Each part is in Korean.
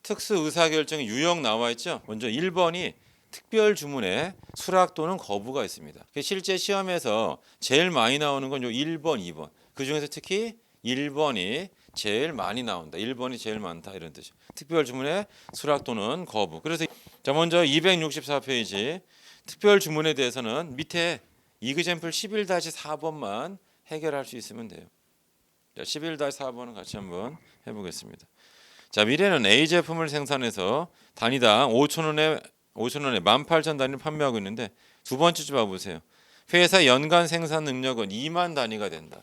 특수 의사결정의 유형 나와 있죠. 먼저 1번이 특별 주문에 수락 또는 거부가 있습니다. 실제 시험에서 제일 많이 나오는 건 요 1번, 2번. 그 중에서 특히 1번이 제일 많이 나온다. 1번이 제일 많다 이런 뜻이죠. 특별 주문에 수락 또는 거부. 그래서 자 먼저 264페이지 특별 주문에 대해서는 밑에 이그젬플 11-4번만 해결할 수 있으면 돼요. 자, 11-4번은 같이 한번 해보겠습니다. 자, 미래는 A 제품을 생산해서 단위당 5,000원에 18,000단위를 판매하고 있는데 두 번째 줄 봐보세요. 회사 연간 생산 능력은 2만 단위가 된다.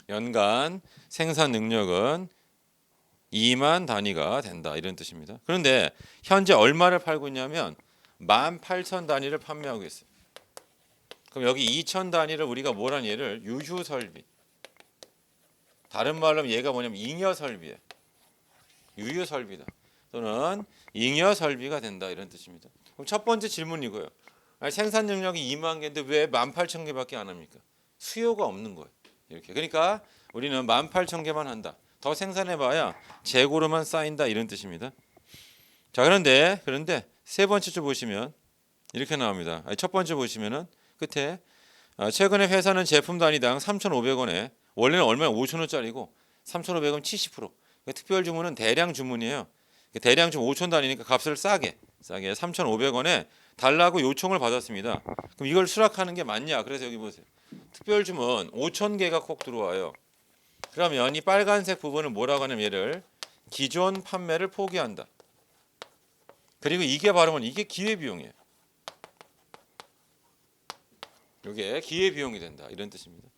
연간 생산 능력은 2만 단위가 된다 이런 뜻입니다. 그런데 현재 얼마를 팔고 있냐면 18,000단위를 판매하고 있어요. 그럼 여기 2,000 단위를 우리가 뭐란 얘를 유휴 설비. 다른 말로 하면 얘가 뭐냐면 잉여 설비예요. 유휴 설비다. 또는 잉여 설비가 된다 이런 뜻입니다. 그럼 첫 번째 질문 이거예요. 아니, 생산 능력이 2만 개인데 왜 18,000개밖에 안 합니까? 수요가 없는 거예요. 이렇게. 그러니까 우리는 18,000개만 한다. 더 생산해봐야 재고로만 쌓인다 이런 뜻입니다. 자 그런데 세 번째 줄 보시면 이렇게 나옵니다. 아니, 첫 번째 보시면은 끝에 최근에 회사는 제품 단위당 3,500원에 원래는 얼마나 5,000원짜리고 3,500원 70%. 그러니까 특별 주문은 대량 주문이에요. 대량 주문 5,000 단위니까 값을 싸게 3,500원에 달라고 요청을 받았습니다. 그럼 이걸 수락하는 게 맞냐? 그래서 여기 보세요. 특별 주문 5,000개가 꼭 들어와요. 그러면 이 빨간색 부분을 뭐라고 하냐면 얘를 기존 판매를 포기한다. 그리고 이게 바로 이게 기회비용이에요. 이게 기회비용이 된다 이런 뜻입니다.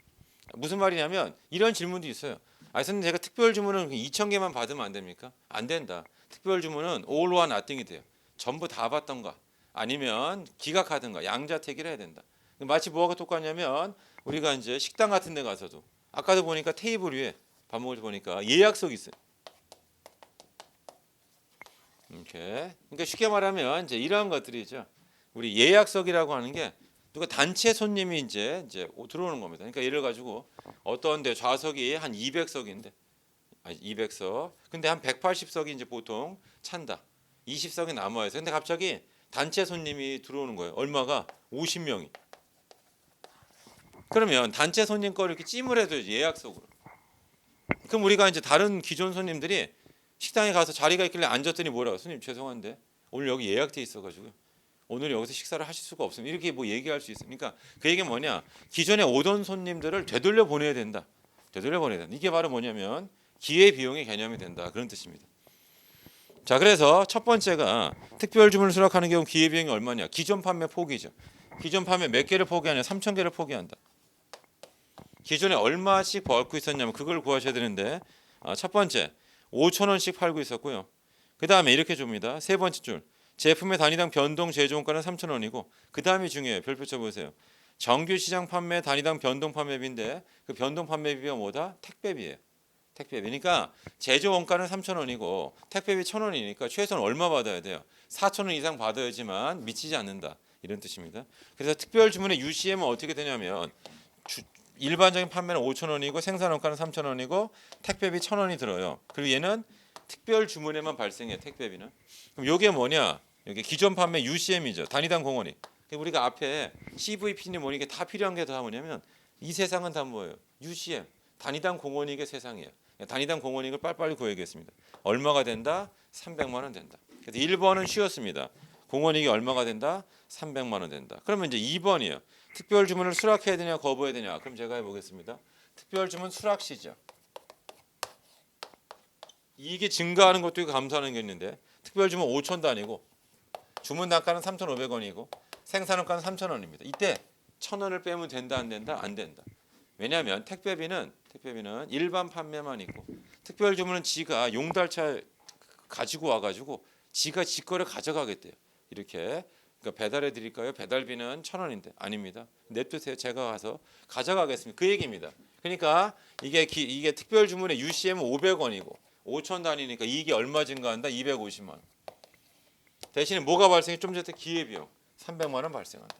무슨 말이냐면 이런 질문도 있어요. 선생님 제가 특별 주문은 2,000개만 받으면 안 됩니까? 안 된다. 특별 주문은 all or nothing이 돼요. 전부 다 받던가 아니면 기각하든가 양자택일을 해야 된다. 마치 뭐가 똑같냐면 우리가 이제 식당 같은 데 가서도 아까도 보니까 테이블 위에 밥 먹을 때 보니까 예약석이 있어요. 이렇게. 그러니까 쉽게 말하면 이제 이러한 것들이죠. 우리 예약석이라고 하는 게 누가 단체 손님이 이제 들어오는 겁니다. 그러니까 예를 가지고 어떤 데 좌석이 한 200석인데 200석. 근데 한 180석이 이제 보통 찬다. 20석이 남아 있어요. 근데 갑자기 단체 손님이 들어오는 거예요. 얼마가 50명이. 그러면 단체 손님 거를 이렇게 찜을 해둬야지 예약석으로. 그럼 우리가 이제 다른 기존 손님들이 식당에 가서 자리가 있길래 앉았더니 뭐라고 손님 죄송한데 오늘 여기 예약돼 있어가지고요. 오늘 여기서 식사를 하실 수가 없습니다. 이렇게 뭐 얘기할 수 있습니까? 그러니까 그 얘기는 뭐냐? 기존에 오던 손님들을 되돌려 보내야 된다. 되돌려 보내야 된다. 이게 바로 뭐냐면 기회 비용의 개념이 된다. 그런 뜻입니다. 자, 그래서 첫 번째가 특별 주문을 수락하는 경우 기회 비용이 얼마냐? 기존 판매 포기죠. 기존 판매 몇 개를 포기하냐? 3,000개를 포기한다. 기존에 얼마씩 벌고 있었냐면 그걸 구하셔야 되는데 첫 번째 5,000원씩 팔고 있었고요. 그 다음에 이렇게 줍니다. 세 번째 줄 제품의 단위당 변동 제조원가는 3,000원이고 그 다음이 중요해요. 별표 쳐보세요. 정규 시장 판매 단위당 변동 판매비인데 그 변동 판매비가 뭐다? 택배비예요. 택배비. 그러니까 제조 원가는 3,000원이고 택배비 1,000원이니까 최소한 얼마 받아야 돼요? 4,000원 이상 받아야지만 미치지 않는다. 이런 뜻입니다. 그래서 특별 주문의 UCM은 어떻게 되냐면 일반적인 판매는 5,000원이고 생산 원가는 3,000원이고 택배비 1,000원이 들어요. 그리고 얘는 특별 주문에만 발생해 택배비는. 그럼 이게 뭐냐? 여기 기존 판매 UCM이죠. 단위당 공원이. 우리가 앞에 CVP니 뭐니 이게 다 필요한 게 다 뭐냐면 이 세상은 다 뭐예요? UCM. 단위당 공원이익의 세상이에요. 단위당 공원이익을 빨리빨리 구해야겠습니다. 얼마가 된다? 300만 원 된다. 그래서 1번은 쉬웠습니다. 공원이익이 얼마가 된다? 300만 원 된다. 그러면 이제 2번이에요. 특별 주문을 수락해야 되냐 거부해야 되냐. 그럼 제가 해보겠습니다. 특별 주문 수락시죠. 이익이 증가하는 것도 감소하는 게 있는데 특별 주문 5,000 단위고 주문 단가는 3,500원이고 생산원가는 3,000원입니다. 이때 1,000원을 빼면 된다 안 된다? 안 된다. 왜냐하면 택배비는 일반 판매만 있고 특별 주문은 지가 용달차 가지고 와가지고 지가 지 거를 가져가겠대요. 이렇게. 그러니까 배달해 드릴까요? 배달비는 1,000원인데 아닙니다. 냅두세요. 제가 가서 가져가겠습니다. 그 얘기입니다. 그러니까 이게 특별 주문의 UCM은 500원이고 5,000 단위니까 이익이 얼마 증가한다? 250만 원. 대신에 뭐가 발생해? 좀 전에 기회비용 300만 원 발생한다.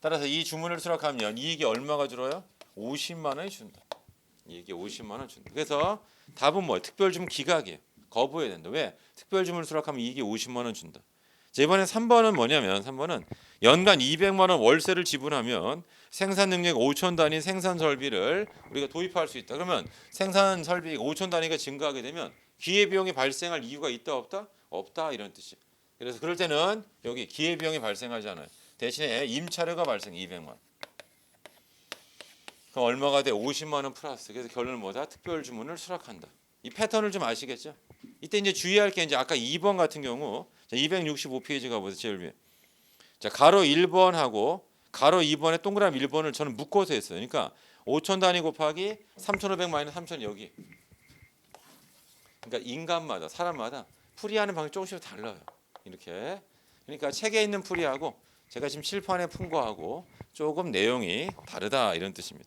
따라서 이 주문을 수락하면 이익이 얼마가 줄어요? 50만 원이 준다. 이게 50만 원 준다. 그래서 답은 뭐예요? 특별주문 기각이에요. 거부해야 된다. 왜? 특별주문을 수락하면 이게 50만 원 준다. 자, 이번에 3번은 뭐냐면 3번은 연간 200만 원 월세를 지불하면 생산 능력 5천 단위 생산 설비를 우리가 도입할 수 있다. 그러면 생산 설비 5천 단위가 증가하게 되면 기회 비용이 발생할 이유가 있다 없다? 없다 이런 뜻이에요. 그래서 그럴 때는 여기 기회 비용이 발생하지 않아요. 대신에 임차료가 발생 200만 원. 그럼 얼마가 돼? 50만 원 플러스. 그래서 결론은 뭐다? 특별 주문을 수락한다. 이 패턴을 좀 아시겠죠? 이때 이제 주의할 게 이제 아까 2번 같은 경우 265페이지가 보세요. 제일 위에. 자, 가로 1번하고 가로 2번에 동그라미 1번을 저는 묶어서 했어요. 그러니까 5천 단위 곱하기 3,500 마이너스 3,000 여기. 그러니까 인간마다 사람마다 풀이하는 방식이 조금씩 달라요. 이렇게. 그러니까 책에 있는 풀이하고 제가 지금 칠판에 푼 거하고 조금 내용이 다르다 이런 뜻입니다.